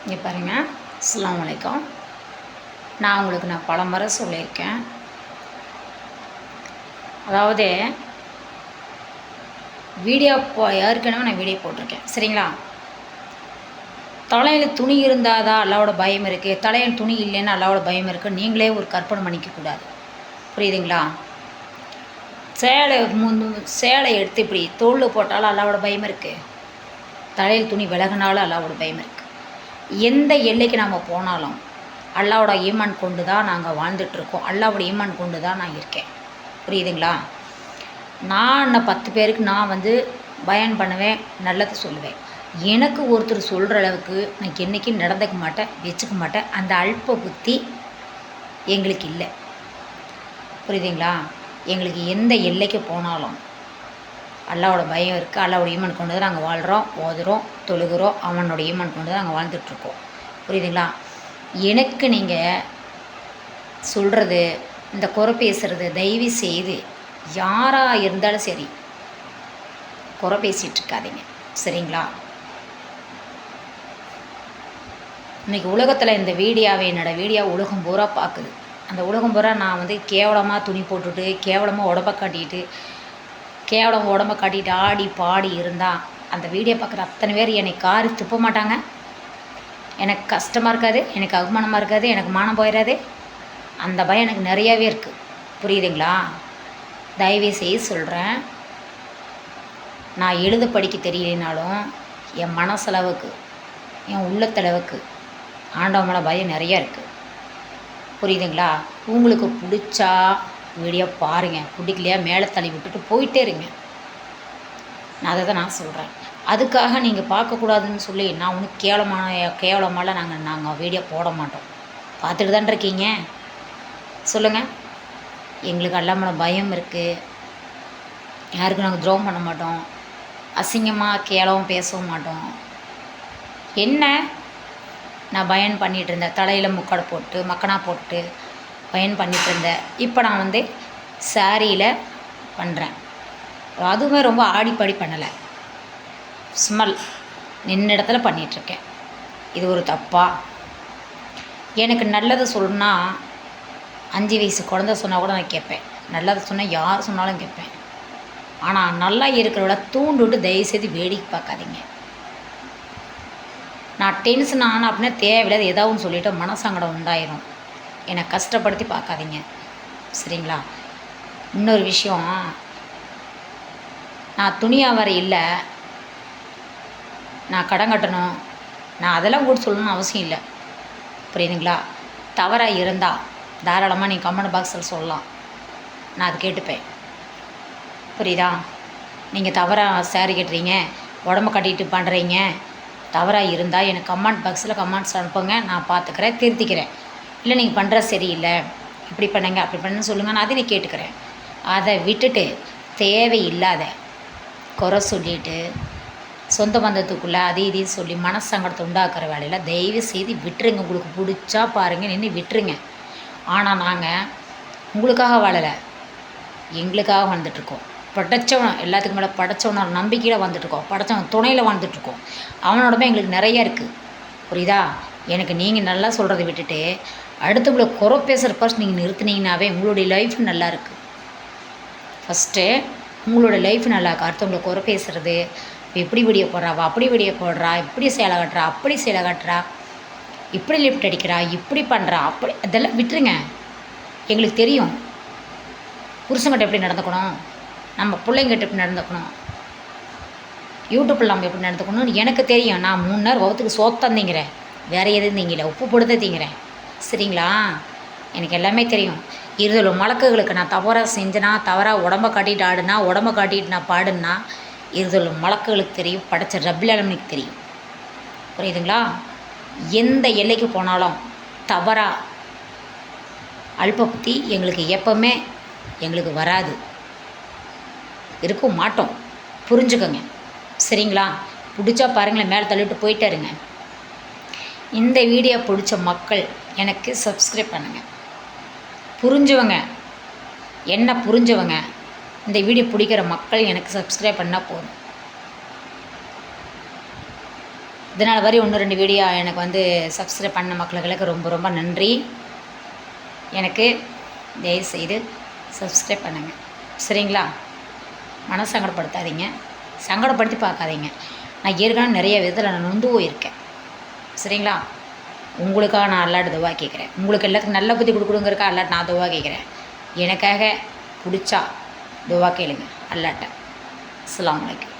இங்கே பாருங்கள். அஸ்ஸலாமு அலைக்கும். நான் பல முறை சொல்லியிருக்கேன். அதாவது ஏற்கனவே நான் வீடியோ போட்டிருக்கேன், சரிங்களா? தலையில் துணி இருந்தால் தான் அல்லாவோட பயம் இருக்குது, தலையில் துணி இல்லைன்னா அல்லாவோட பயம் இருக்குது. நீங்களே ஒரு கற்பனை பண்ணிக்கக்கூடாது, புரியுதுங்களா? சேலை எடுத்து இப்படி தோளில் போட்டாலும் அல்லாவோட பயம் இருக்குது, தலையில் துணி விலகினாலும் அல்லாவோட பயம் இருக்குது. எந்த எல்லைக்கு நாம் போனாலும் அல்லாவோட ஈமான் கொண்டு தான் நாங்கள் வாழ்ந்துட்டுருக்கோம். அல்லாவோட ஈமான் கொண்டு தான் நான் இருக்கேன், புரியுதுங்களா? நான் 10 பேருக்கு நான் பயன் பண்ணுவேன், நல்லது சொல்லுவேன். எனக்கு ஒருத்தர் சொல்கிற அளவுக்கு நான் என்றைக்கும் நடந்துக்க மாட்டேன், வச்சுக்க மாட்டேன். அந்த அல்ப புத்தி எங்களுக்கு இல்லை, புரியுதுங்களா? எங்களுக்கு எந்த எல்லைக்கு போனாலும் அல்லாவோட பயம் இருக்குது, அல்லாவோட ஈமான் கொண்டு தான் நாங்கள் வாழ்கிறோம், ஓதுகிறோம், தொழுகிறோம். அவனோட ஈமான் கொண்டு தான் நாங்கள் வாழ்ந்துட்டுருக்கோம், புரியுதுங்களா? எனக்கு நீங்கள் சொல்கிறது, இந்த குறை பேசுகிறது, தயவு செய்து யாராக இருந்தாலும் சரி குறை பேசிகிட்டு இருக்காதீங்க, சரிங்களா? இன்றைக்கி உலகத்தில் இந்த வீடியோவை என்னோடய வீடியோ உலகம் பூரா பார்க்குது. அந்த உலகம் பூரா நான் கேவலமாக துணி போட்டுட்டு, கேவலமாக உடம்ப காட்டிட்டு ஆடி பாடி இருந்தால் அந்த வீடியோ பார்க்குற அத்தனை பேர் என்னை காரி துப்ப மாட்டாங்க? எனக்கு கஷ்டமாக இருக்காது, எனக்கு அவமானமாக இருக்காது, எனக்கு மானம் போயிடாது? அந்த பயம் எனக்கு நிறையாவே இருக்குது, புரியுதுங்களா? தயவு செய்து சொல்கிறேன், நான் எழுத படிக்க தெரியலனாலும் என் மனசளவுக்கு, என் உள்ளத்தளவுக்கு ஆண்டவனோட பயம் நிறையா இருக்குது, புரியுதுங்களா? உங்களுக்கு பிடிச்சா வீடியோ பாருங்கள், பிடிக்கலையா மேலே தள்ளி விட்டுட்டு போயிட்டே இருங்க. நான் அதை தான் நான் சொல்கிறேன். அதுக்காக நீங்கள் பார்க்கக்கூடாதுன்னு சொல்லி நான் ஒன்றும் கேவலமாலாம் நாங்கள் வீடியோ போட மாட்டோம். பார்த்துட்டு தான் இருக்கீங்க, சொல்லுங்கள். எங்களுக்கு அல்லாமல பயம் இருக்குது, யாருக்கும் நாங்கள் துரோகம் பண்ண மாட்டோம், அசிங்கமாக கேவலம் பேசவும் மாட்டோம். என்ன நான் பயன் பண்ணிகிட்டு இருந்தேன், தலையில் முக்கடை போட்டு மக்கனா போட்டு பயன் பண்ணிகிட்டு இருந்தேன். இப்போ நான் சாரியில் பண்ணுறேன். அதுவுமே ரொம்ப ஆடிப்பாடி பண்ணலை, ஸ்மெல் நின்ன இடத்துல பண்ணிகிட்ருக்கேன். இது ஒரு தப்பா? எனக்கு நல்லது சொல்லணுன்னா 5 வயசு குழந்த சொன்னால் கூட நான் கேட்பேன், நல்லது சொன்னால் யார் சொன்னாலும் கேட்பேன். ஆனால் நல்லா இருக்கிறவள தூண்டுவிட்டு தயவுசெய்து வேடிக்கை பார்க்காதீங்க. நான் டென்ஷன் ஆனால் அப்படின்னா தேவையில்லாத ஏதாவது சொல்லிவிட்டு மனசங்கடம் உண்டாயிரும். என்னை கஷ்டப்படுத்தி பார்க்காதீங்க, சரிங்களா? இன்னொரு விஷயம், நான் துணி வியாபாரம் இல்லை, நான் கடன் கட்டணும், நான் அதெல்லாம் கூட சொல்லணும்னு அவசியம் இல்லை, புரியுதுங்களா? தவறாக இருந்தால் தாராளமாக நீங்கள் கமெண்ட் பாக்ஸில் சொல்லலாம், நான் அது கேட்டுப்பேன், புரியுதா? நீங்கள் தவறாக சேரீ கட்டுறீங்க, உடம்பு கட்டிட்டு பண்ணுறீங்க, தவறாக இருந்தால் எனக்கு கமெண்ட் பாக்ஸில் கமெண்ட்ஸ் அனுப்புங்க, நான் பார்த்துக்கிறேன், திருத்திக்கிறேன். இல்லை நீங்கள் பண்ணுற சரியில்லை, இப்படி பண்ணுங்க அப்படி பண்ணுன்னு சொல்லுங்கள், நான் அதை கேட்டுக்கிறேன். அதை விட்டுட்டு தேவையில்லாத குறை சொல்லிவிட்டு சொந்த பந்தத்துக்குள்ளே அது இதையும் சொல்லி மனசங்கடத்தை உண்டாக்குற வேலையில் தயவு செய்து விட்டுருங்க. உங்களுக்கு பிடிச்சா பாருங்கள், நின்று விட்டுருங்க. ஆனால் நாங்கள் உங்களுக்காக வாழலை, எங்களுக்காக வாழ்ந்துட்டுருக்கோம். படைச்சவன் எல்லாத்துக்கும் மேலே படைச்சவனோட நம்பிக்கையில் வந்துட்டுருக்கோம், படைச்சவன் துணையில் வாழ்ந்துட்டுருக்கோம். அவனோடமே எங்களுக்கு நிறையா இருக்குது, புரியுதா? எனக்கு நீங்கள் நல்லா சொல்கிறத விட்டுட்டு அடுத்தவங்களை குறை பேசுகிற ஃபர்ஸ்ட் நீங்கள் நிறுத்துனீங்கன்னாவே உங்களுடைய லைஃப் நல்லா இருக்குது. ஃபஸ்ட்டு உங்களோட லைஃப் நல்லா இருக்குது. அடுத்தவங்களை குறை பேசுகிறது, இப்படி வீடியோ போடுறாவா, அப்படி வீடியோ போடுறா, இப்படி சேலை கட்டுறா, அப்படி சேலை கட்டுறா, இப்படி லிஃப்ட் அடிக்கிறா, இப்படி பண்ணுறா, அப்படி அதெல்லாம் விட்டுருங்க. எங்களுக்கு தெரியும் புருஷங்கிட்ட எப்படி நடந்துக்கணும், நம்ம பிள்ளைங்கிட்ட எப்படி நடந்துக்கணும், யூடியூப்பில் நம்ம எப்படி நடந்துக்கணும்னு எனக்கு தெரியும். நான் 3 நேரம் வகுத்துக்கு சோத்தந்தீங்கிறேன், வேறு எதுவும் தீங்கல, உப்பு போட்டு தீங்கிறேன், சரிங்களா? எனக்கு எல்லாமே தெரியும். இருதல் மலக்குகளுக்கு நான் தவறாக செஞ்சேன்னா, தவறாக உடம்ப காட்டிட்டு ஆடுனா, உடம்ப காட்டிட்டு நான் பாடுனா, இருதல் மலக்குகளுக்கு தெரியும், படைச்ச ரப்பில் ஆலமீனுக்கு தெரியும், புரியுதுங்களா? எந்த எல்லைக்கு போனாலும் தவறாக அல்ப புத்தி எங்களுக்கு எப்போவுமே எங்களுக்கு வராது, இருக்க மாட்டோம், புரிஞ்சுக்கோங்க, சரிங்களா? பிடிச்சா பாருங்களேன், மேலே தள்ளிவிட்டு போயிட்டாருங்க. இந்த வீடியோ பிடிச்ச மக்கள் எனக்கு சப்ஸ்கிரைப் பண்ணுங்கள். புரிஞ்சவங்க, என்ன புரிஞ்சவங்க, இந்த வீடியோ பிடிக்கிற மக்கள் எனக்கு சப்ஸ்கிரைப் பண்ணால் போதும். இதனால் வரை 1-2 வீடியோ எனக்கு வந்து சப்ஸ்கிரைப் பண்ண மக்களுக்கு ரொம்ப ரொம்ப நன்றி. எனக்கு தயவுசெய்து சப்ஸ்கிரைப் பண்ணுங்கள், சரிங்களா? சங்கடப்படுத்தாதீங்க, சங்கடப்படுத்தி பார்க்காதீங்க. நான் ஏற்கனவே நிறைய விதத்தில் நான் நொந்து போயிருக்கேன், சரிங்களா? உங்களுக்காக நான் அல்லாட்ட துவா கேட்குறேன். உங்களுக்கு எல்லாத்துக்கும் நல்ல புத்தி கொடுக்கணுங்கிறக்கா அல்லாட்ட நான் துவா கேட்குறேன். எனக்காக பிடிச்சா துவா கேளுங்க அல்லாட்ட. அஸ்ஸலாமு அலைக்கும்.